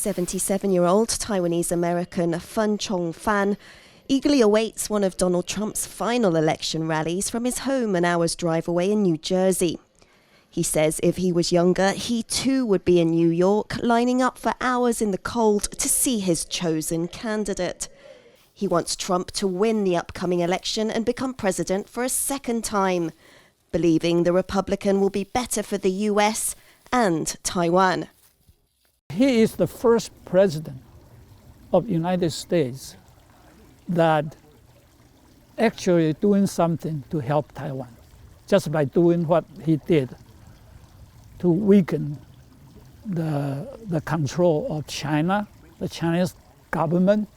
77-year-old Taiwanese-American Fan Chong-fan eagerly awaits one of Donald Trump's final election rallies from his home an hour's drive away in New Jersey. He says if he was younger, he too would be in New York, lining up for hours in the cold to see his chosen candidate. He wants Trump to win the upcoming election and become president for a second time, believing the Republican will be better for the US and Taiwan. He is the first president of the United States that actually doing something to help Taiwan, just by doing what he did to weaken the control of China, the Chinese government.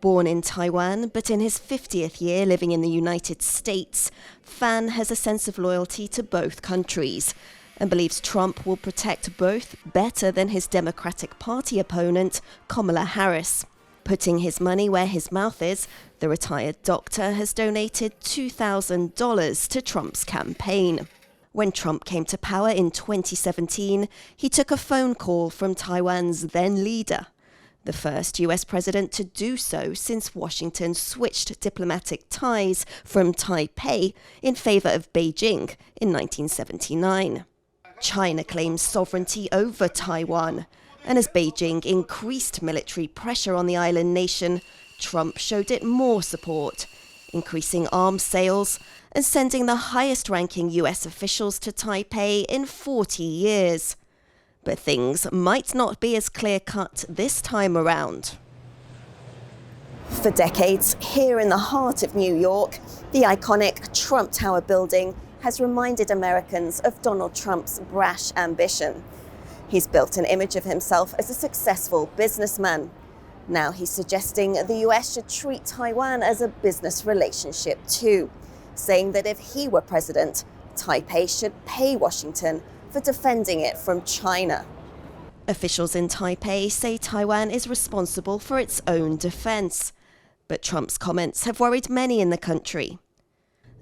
Born in Taiwan, but in his 50th year living in the United States, Fan has a sense of loyalty to both countries and believes Trump will protect both better than his Democratic Party opponent, Kamala Harris. Putting his money where his mouth is, the retired doctor has donated $2,000 to Trump's campaign. When Trump came to power in 2017, he took a phone call from Taiwan's then leader, the first US president to do so since Washington switched diplomatic ties from Taipei in favor of Beijing in 1979. China claims sovereignty over Taiwan, and as Beijing increased military pressure on the island nation, Trump showed it more support, increasing arms sales and sending the highest-ranking US officials to Taipei in 40 years. But things might not be as clear-cut this time around. For decades, here in the heart of New York, the iconic Trump Tower building has reminded Americans of Donald Trump's brash ambition. He's built an image of himself as a successful businessman. Now he's suggesting the US should treat Taiwan as a business relationship too, saying that if he were president, Taipei should pay Washington for defending it from China. Officials in Taipei say Taiwan is responsible for its own defense, but Trump's comments have worried many in the country.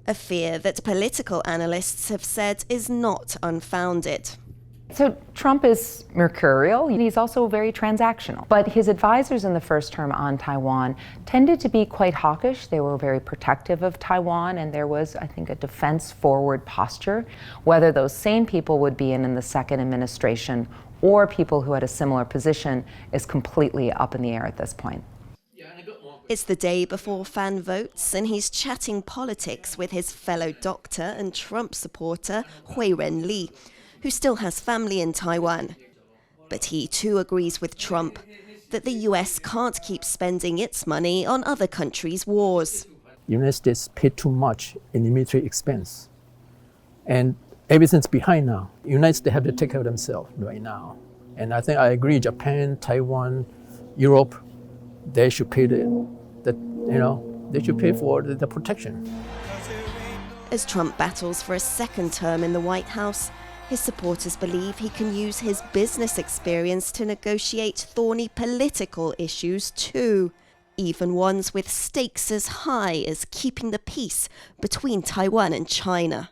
A fear that political analysts have said is not unfounded. So Trump is mercurial. He's also very transactional. But his advisors in the first term on Taiwan tended to be quite hawkish. They were very protective of Taiwan, and there was, I think, a defense-forward posture. Whether those same people would be in the second administration or people who had a similar position is completely up in the air at this point. It's the day before Fan votes, and he's chatting politics with his fellow doctor and Trump supporter, Hui Ren-li, who still has family in Taiwan. But he too agrees with Trump that the US can't keep spending its money on other countries' wars. The United States paid too much in the military expense. And everything's behind now. The United States have to take care of themselves right now. And I think I agree, Japan, Taiwan, Europe, they should pay they should pay for the protection. As Trump battles for a second term in the White House, his supporters believe he can use his business experience to negotiate thorny political issues too, even ones with stakes as high as keeping the peace between Taiwan and China.